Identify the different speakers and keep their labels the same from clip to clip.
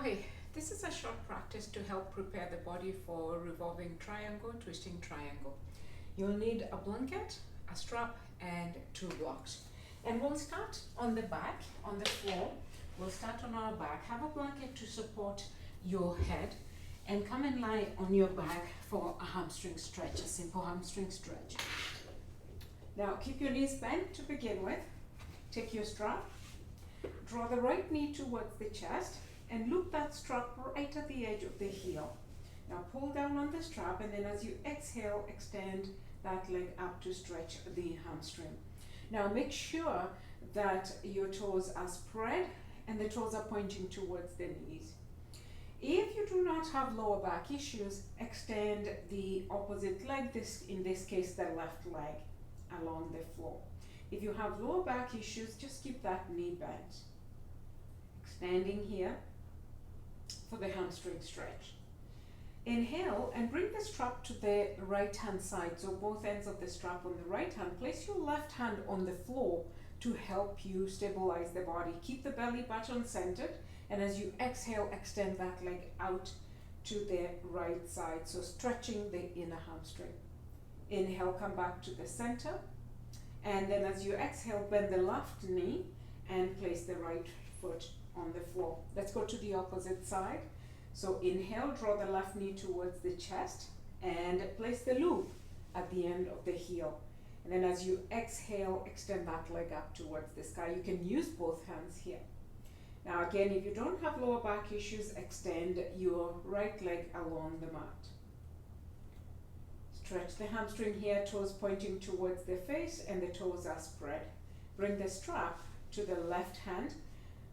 Speaker 1: Hi, this is a short practice to help prepare the body for revolving triangle, twisting triangle. You'll need a blanket, a strap, and 2 blocks. And we'll start on the back, on the floor. We'll start on our back. Have a blanket to support your head and come and lie on your back for a hamstring stretch, a simple hamstring stretch. Now keep your knees bent to begin with. Take your strap, draw the right knee towards the chest, and loop that strap right at the edge of the heel. Now pull down on the strap, and then as you exhale, extend that leg up to stretch the hamstring. Now make sure that your toes are spread and the toes are pointing towards the knees. If you do not have lower back issues, extend the opposite leg, in this case the left leg, along the floor. If you have lower back issues, just keep that knee bent. Extending here for the hamstring stretch. Inhale and bring the strap to the right hand side, so both ends of the strap on the right hand. Place your left hand on the floor to help you stabilize the body. Keep the belly button centered, and as you exhale, extend that leg out to the right side, so stretching the inner hamstring. Inhale, come back to the center, and then as you exhale, bend the left knee and place the right foot on the floor. Let's go to the opposite side. So inhale, draw the left knee towards the chest and place the loop at the end of the heel. And then as you exhale, extend that leg up towards the sky. You can use both hands here. Now again, if you don't have lower back issues, extend your right leg along the mat. Stretch the hamstring here, toes pointing towards the face and the toes are spread. Bring the strap to the left hand,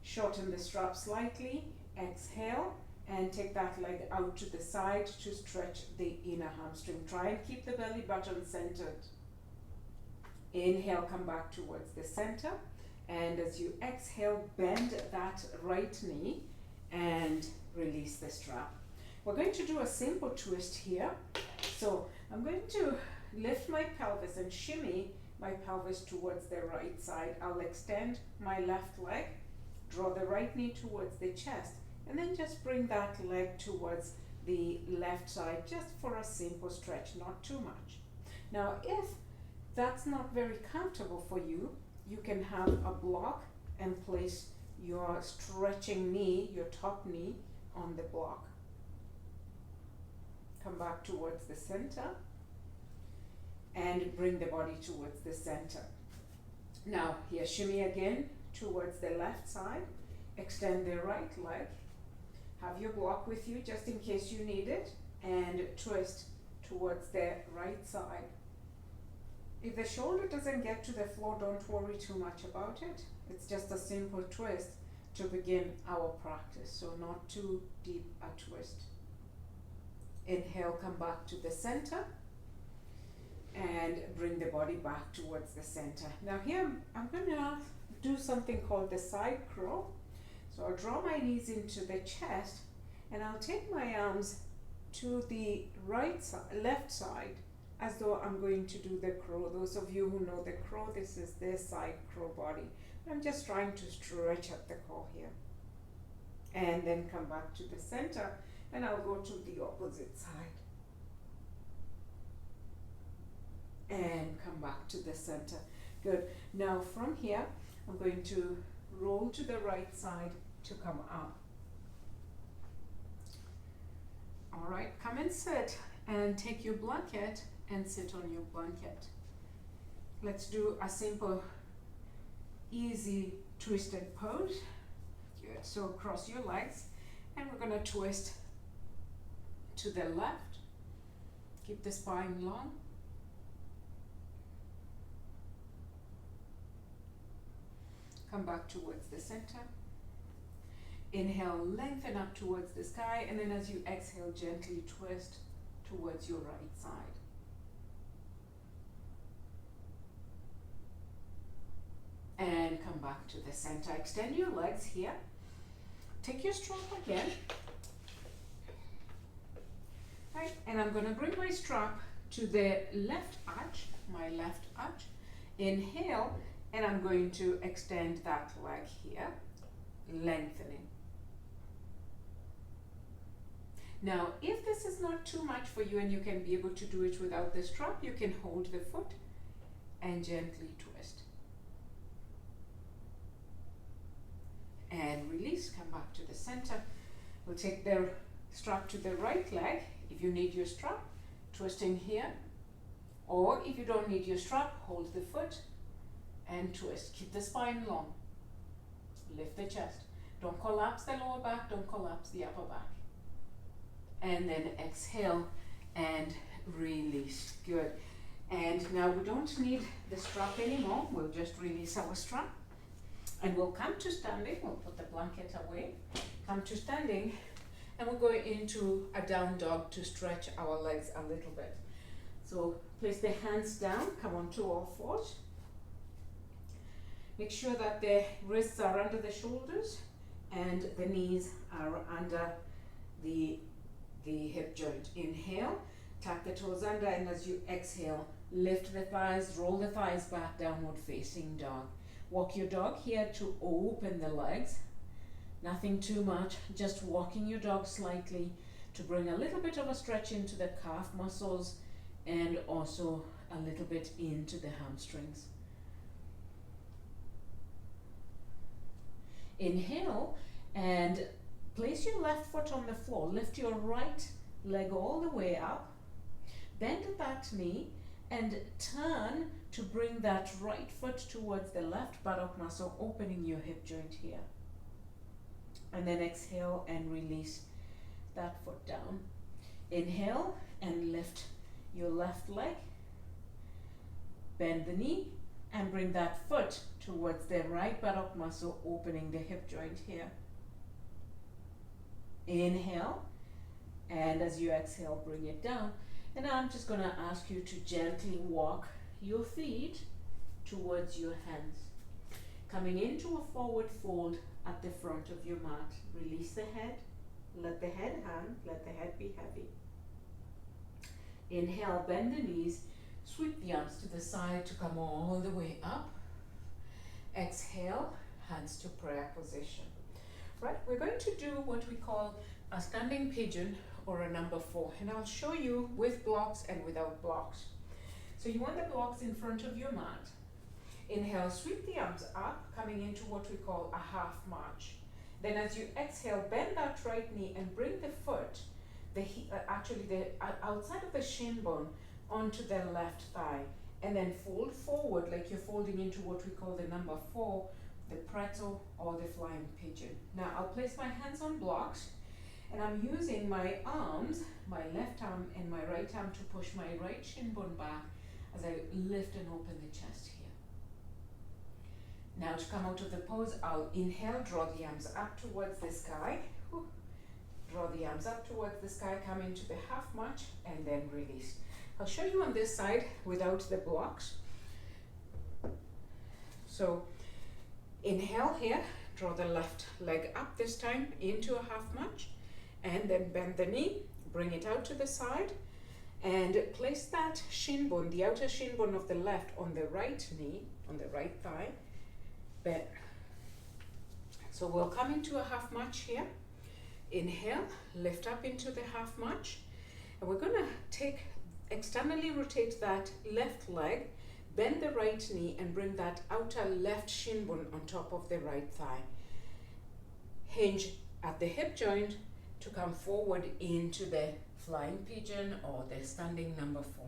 Speaker 1: shorten the strap slightly, exhale, and take that leg out to the side to stretch the inner hamstring. Try and keep the belly button centered. Inhale, come back towards the center, and as you exhale, bend that right knee and release the strap. We're going to do a simple twist here. So I'm going to lift my pelvis and shimmy my pelvis towards the right side. I'll extend my left leg, draw the right knee towards the chest, and then just bring that leg towards the left side just for a simple stretch, not too much. Now, if that's not very comfortable for you, you can have a block and place your stretching knee, your top knee, on the block. Come back towards the center and bring the body towards the center. Now here, shimmy again towards the left side, extend the right leg, have your block with you just in case you need it, and twist towards the right side. If the shoulder doesn't get to the floor, don't worry too much about it. It's just a simple twist to begin our practice, so not too deep a twist. Inhale, come back to the center and bring the body back towards the center. Now here I'm going to do something called the side crow. So I'll draw my knees into the chest and I'll take my arms to the left side as though I'm going to do the crow. Those of you who know the crow, this is the side crow body. I'm just trying to stretch at the core here. And then come back to the center, and I'll go to the opposite side. And come back to the center. Good. Now from here, I'm going to roll to the right side to come up. All right, come and sit and take your blanket and sit on your blanket. Let's do a simple, easy twisted pose. Good. So cross your legs and we're going to twist to the left. Keep the spine long. Come back towards the center. Inhale, lengthen up towards the sky, and then as you exhale, gently twist towards your right side. And come back to the center. Extend your legs here. Take your strap again. Right, and I'm going to bring my strap to the left arch, my left arch. Inhale, and I'm going to extend that leg here, lengthening. Now, if this is not too much for you and you can be able to do it without the strap, you can hold the foot and gently twist. And release, come back to the center. We'll take the strap to the right leg. If you need your strap, twisting here. Or if you don't need your strap, hold the foot and twist. Keep the spine long. Lift the chest. Don't collapse the lower back, don't collapse the upper back. And then exhale and release. Good. And now we don't need the strap anymore. We'll just release our strap. And we'll come to standing. We'll put the blanket away. Come to standing. And we'll go into a down dog to stretch our legs a little bit. So place the hands down. Come onto all fours. Make sure that the wrists are under the shoulders and the knees are under the hip joint. Inhale, tuck the toes under, and as you exhale, lift the thighs, roll the thighs back, downward facing dog. Walk your dog here to open the legs. Nothing too much, just walking your dog slightly to bring a little bit of a stretch into the calf muscles and also a little bit into the hamstrings. Inhale and place your left foot on the floor. Lift your right leg all the way up. Bend that knee and turn to bring that right foot towards the left buttock muscle, opening your hip joint here. And then exhale and release that foot down. Inhale and lift your left leg. Bend the knee and bring that foot towards the right buttock muscle, opening the hip joint here. Inhale, and as you exhale, bring it down. And now I'm just going to ask you to gently walk your feet towards your hands. Coming into a forward fold at the front of your mat. Release the head, let the head hang, let the head be heavy. Inhale, bend the knees, sweep the arms to the side to come all the way up. Exhale, hands to prayer position. Right, we're going to do what we call a standing pigeon or a number 4, and I'll show you with blocks and without blocks. So you want the blocks in front of your mat. Inhale, sweep the arms up, coming into what we call a half march. Then as you exhale, bend that right knee and bring the foot, the outside of the shin bone onto the left thigh, and then fold forward like you're folding into what we call the number 4, the pretzel or the flying pigeon. Now I'll place my hands on blocks, and I'm using my arms, my left arm and my right arm, to push my right shin bone back as I lift and open the chest here. Now to come out of the pose, I'll inhale, draw the arms up towards the sky. Whew. Draw the arms up towards the sky, come into the half march, and then release. I'll show you on this side without the blocks. So inhale here, draw the left leg up this time into a half march, and then bend the knee, bring it out to the side, and place that shin bone, the outer shin bone of the left, on the right knee, on the right thigh. Bend. So we'll come into a half march here. Inhale, lift up into the half march, and we're going to externally rotate that left leg, bend the right knee, and bring that outer left shin bone on top of the right thigh. Hinge at the hip joint to come forward into the flying pigeon or the standing number 4.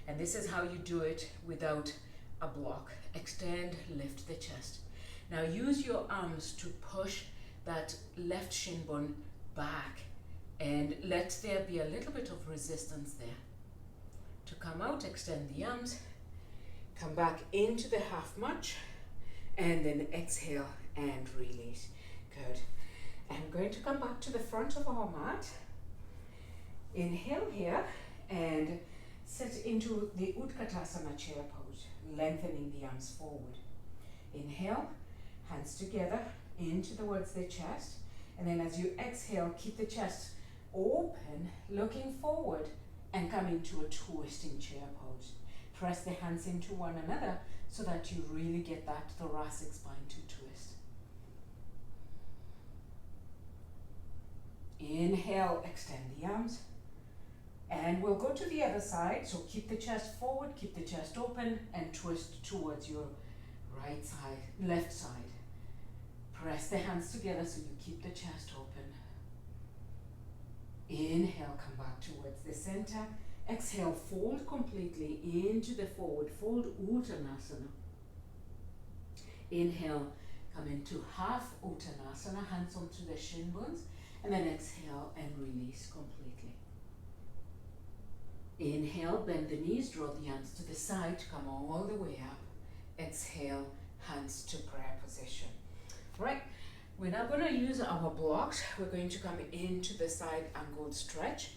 Speaker 1: And this is how you do it without a block. Extend, lift the chest. Now use your arms to push that left shin bone back, and let there be a little bit of resistance there. To come out, extend the arms, come back into the half march, and then exhale and release. Good. I'm going to come back to the front of our mat. Inhale here and set into the Utkatasana chair pose, lengthening the arms forward. Inhale, hands together into towards the chest, and then as you exhale, keep the chest open, looking forward, and come into a twisting chair pose. Press the hands into one another so that you really get that thoracic spine to twist. Inhale, extend the arms. And we'll go to the other side. So keep the chest forward, keep the chest open, and twist towards your right side, left side. Press the hands together so you keep the chest open. Inhale, come back towards the center. Exhale, fold completely into the forward fold, Uttanasana. Inhale, come into half Uttanasana, hands onto the shin bones, and then exhale and release completely. Inhale, bend the knees, draw the arms to the side, come all the way up. Exhale, hands to prayer position. Right, we're now going to use our blocks. We're going to come into the side angled stretch.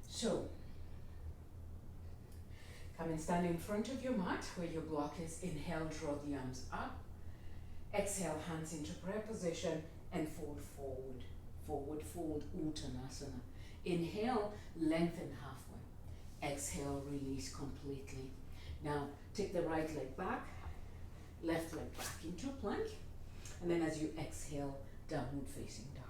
Speaker 1: So, come and stand in front of your mat where your block is. Inhale, draw the arms up. Exhale, hands into prayer position and fold forward. Forward fold, Uttanasana. Inhale, lengthen halfway. Exhale, release completely. Now, take the right leg back, left leg back into plank. And then as you exhale, downward facing dog.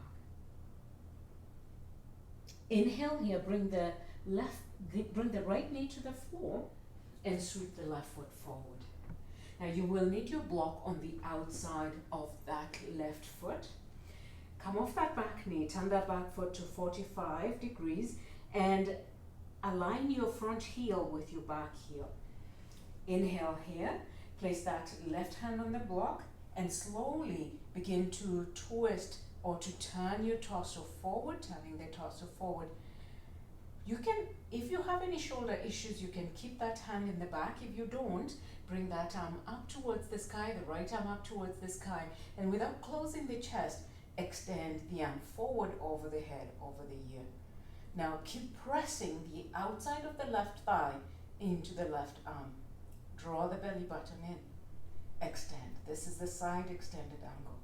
Speaker 1: Inhale here, bring the right knee to the floor and sweep the left foot forward. Now you will need your block on the outside of that left foot. Come off that back knee, turn that back foot to 45 degrees and align your front heel with your back heel. Inhale here, place that left hand on the block and slowly begin to twist or to turn your torso forward, turning the torso forward. You can, if you have any shoulder issues, you can keep that hand in the back. If you don't, bring that arm up towards the sky, the right arm up towards the sky, and without closing the chest, extend the arm forward over the head, over the ear. Now keep pressing the outside of the left thigh into the left arm. Draw the belly button in. Extend. This is the side extended angle.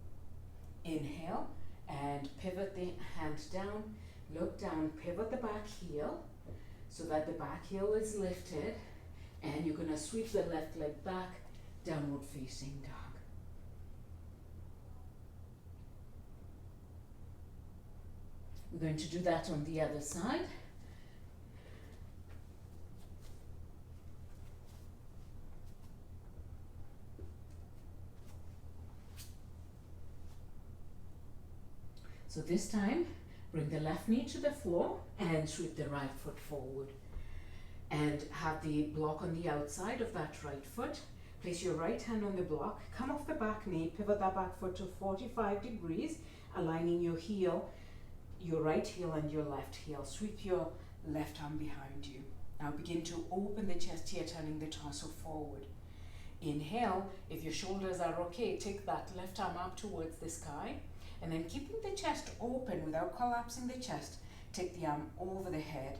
Speaker 1: Inhale and pivot the hand down. Look down, pivot the back heel so that the back heel is lifted, and you're going to sweep the left leg back, downward facing dog. We're going to do that on the other side. So this time, bring the left knee to the floor and sweep the right foot forward. And have the block on the outside of that right foot. Place your right hand on the block, come off the back knee, pivot that back foot to 45 degrees, aligning your heel, your right heel and your left heel. Sweep your left arm behind you. Now begin to open the chest here, turning the torso forward. Inhale, if your shoulders are okay, take that left arm up towards the sky. And then keeping the chest open without collapsing the chest, take the arm over the head,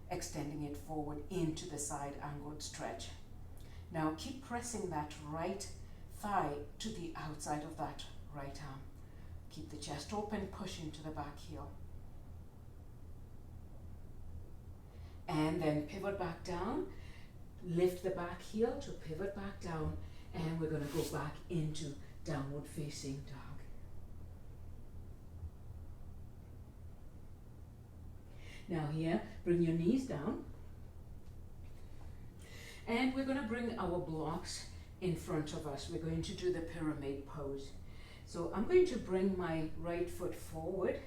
Speaker 1: extending it forward into the side angled stretch. Now keep pressing that right thigh to the outside of that right arm. Keep the chest open, push into the back heel. And then pivot back down, lift the back heel to pivot back down, and we're going to go back into downward facing dog. Now here, bring your knees down. And we're going to bring our blocks in front of us. We're going to do the pyramid pose. So I'm going to bring my right foot forward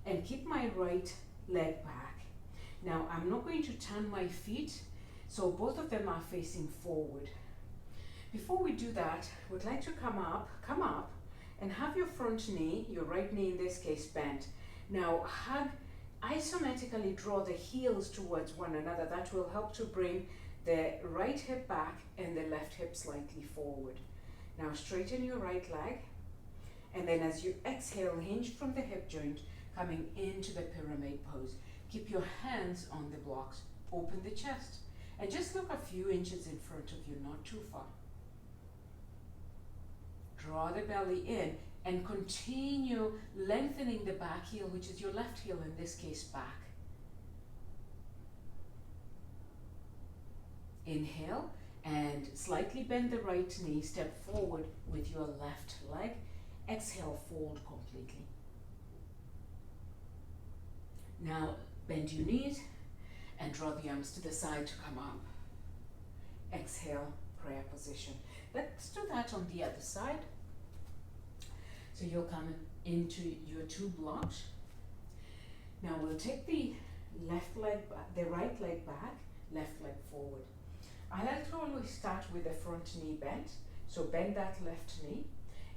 Speaker 1: and keep my right leg back. Now I'm not going to turn my feet, so both of them are facing forward. Before we do that, we'd like to come up and have your front knee, your right knee in this case, bent. Now isometrically draw the heels towards one another. That will help to bring the right hip back and the left hip slightly forward. Now straighten your right leg, and then as you exhale, hinge from the hip joint, coming into the pyramid pose. Keep your hands on the blocks, open the chest, and just look a few inches in front of you, not too far. Draw the belly in and continue lengthening the back heel, which is your left heel in this case, back. Inhale and slightly bend the right knee, step forward with your left leg. Exhale, fold completely. Now bend your knees and draw the arms to the side to come up. Exhale, prayer position. Let's do that on the other side. So you'll come into your 2 blocks. Now we'll take the left leg back, the right leg back, left leg forward. I like to always start with the front knee bent. So bend that left knee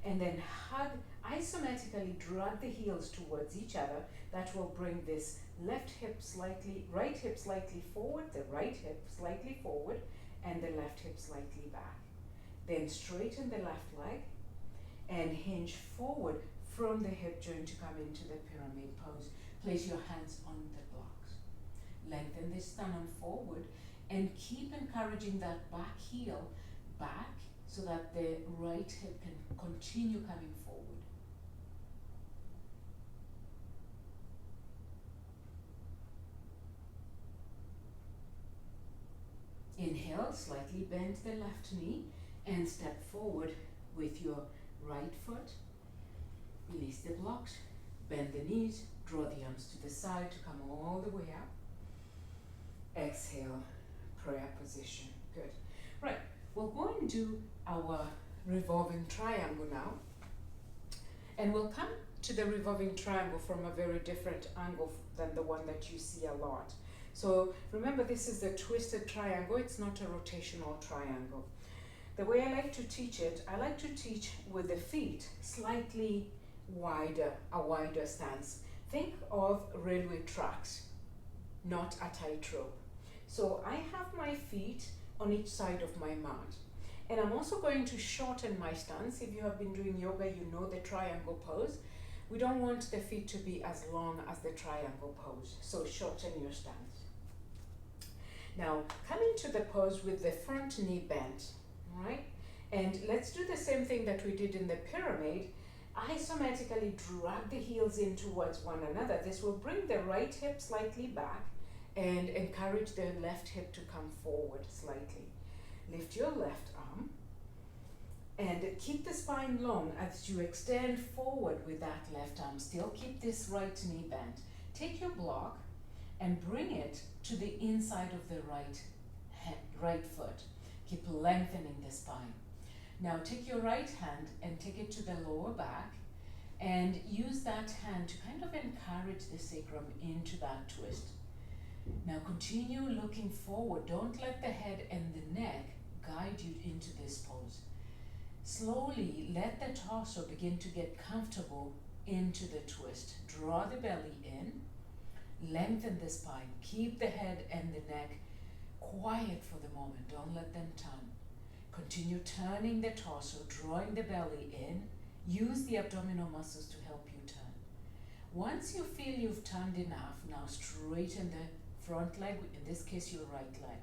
Speaker 1: and then hug, isometrically drag the heels towards each other. That will bring this right hip slightly forward, the right hip slightly forward, and the left hip slightly back. Then straighten the left leg and hinge forward from the hip joint to come into the pyramid pose. Place your hands on the blocks. Lengthen the sternum forward and keep encouraging that back heel back so that the right hip can continue coming forward. Inhale, slightly bend the left knee and step forward with your right foot. Release the blocks, bend the knees, draw the arms to the side to come all the way up. Exhale, prayer position. Good. Right, we'll go and do our revolving triangle now. And we'll come to the revolving triangle from a very different angle than the one that you see a lot. So remember, this is the twisted triangle. It's not a rotational triangle. The way I like to teach it, I like to teach with the feet slightly wider, a wider stance. Think of railway tracks, not a tightrope. So I have my feet on each side of my mat. And I'm also going to shorten my stance. If you have been doing yoga, you know the triangle pose. We don't want the feet to be as long as the triangle pose. So shorten your stance. Now, come into the pose with the front knee bent, all right? And let's do the same thing that we did in the pyramid. Isometrically drag the heels in towards one another. This will bring the right hip slightly back and encourage the left hip to come forward slightly. Lift your left arm and keep the spine long as you extend forward with that left arm. Still keep this right knee bent. Take your block and bring it to the inside of the right foot. Keep lengthening the spine. Now take your right hand and take it to the lower back and use that hand to kind of encourage the sacrum into that twist. Now continue looking forward. Don't let the head and the neck guide you into this pose. Slowly let the torso begin to get comfortable into the twist. Draw the belly in, lengthen the spine, keep the head and the neck quiet for the moment. Don't let them turn. Continue turning the torso, drawing the belly in. Use the abdominal muscles to help you turn. Once you feel you've turned enough, now straighten the front leg, in this case your right leg.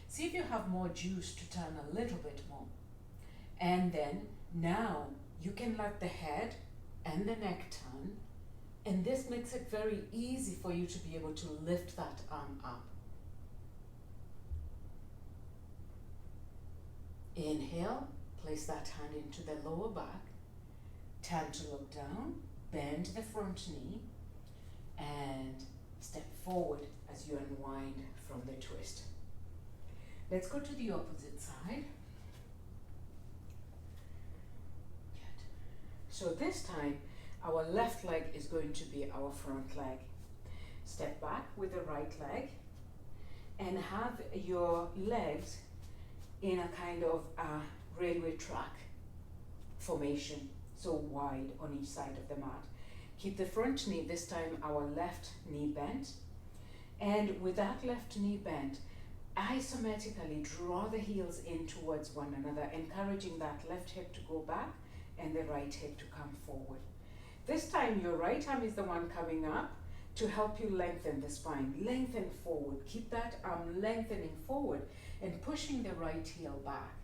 Speaker 1: See if you have more juice to turn a little bit more. And then now you can let the head and the neck turn, and this makes it very easy for you to be able to lift that arm up. Inhale, place that hand into the lower back, turn to look down, bend the front knee, and step forward as you unwind from the twist. Let's go to the opposite side. Good. So this time, our left leg is going to be our front leg. Step back with the right leg and have your legs in a kind of a railway track formation, so wide on each side of the mat. Keep the front knee, this time our left knee bent, and with that left knee bent, isometrically draw the heels in towards one another, encouraging that left hip to go back and the right hip to come forward. This time your right arm is the one coming up to help you lengthen the spine. Lengthen forward, keep that arm lengthening forward and pushing the right heel back.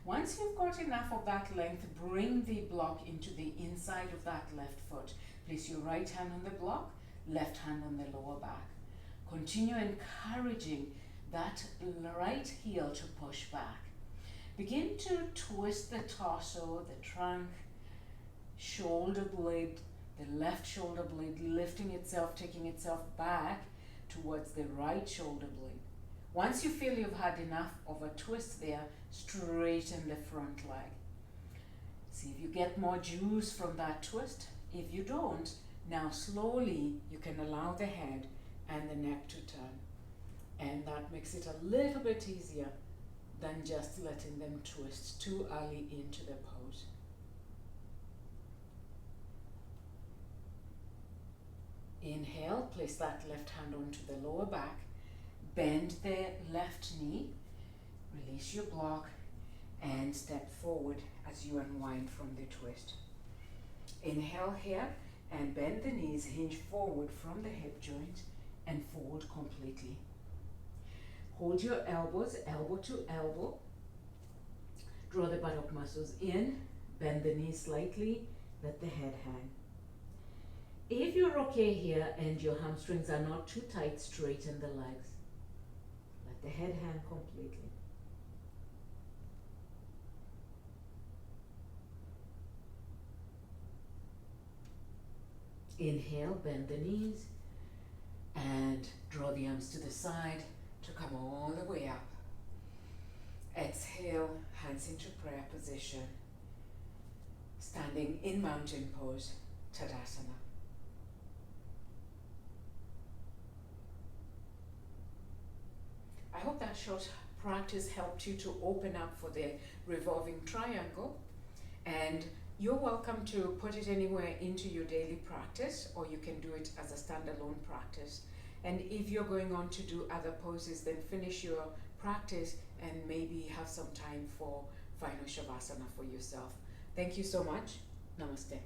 Speaker 1: Once you've got enough of that length, bring the block into the inside of that left foot. Place your right hand on the block, left hand on the lower back. Continue encouraging that right heel to push back. Begin to twist the torso, the trunk, shoulder blade The left shoulder blade lifting itself, taking itself back towards the right shoulder blade. Once you feel you've had enough of a twist there, straighten the front leg. See if you get more juice from that twist. If you don't, now slowly you can allow the head and the neck to turn. And that makes it a little bit easier than just letting them twist too early into the pose. Inhale, place that left hand onto the lower back, bend the left knee, release your block, and step forward as you unwind from the twist. Inhale here and bend the knees, hinge forward from the hip joint and forward completely. Hold your elbows, elbow to elbow. Draw the buttock muscles in, bend the knees slightly, let the head hang. If you're okay here and your hamstrings are not too tight, straighten the legs. Let the head hang completely. Inhale, bend the knees, and draw the arms to the side to come all the way up. Exhale, hands into prayer position. Standing in mountain pose, Tadasana. I hope that short practice helped you to open up for the revolving triangle, and you're welcome to put it anywhere into your daily practice, or you can do it as a standalone practice. And if you're going on to do other poses, then finish your practice and maybe have some time for final Shavasana for yourself. Thank you so much. Namaste.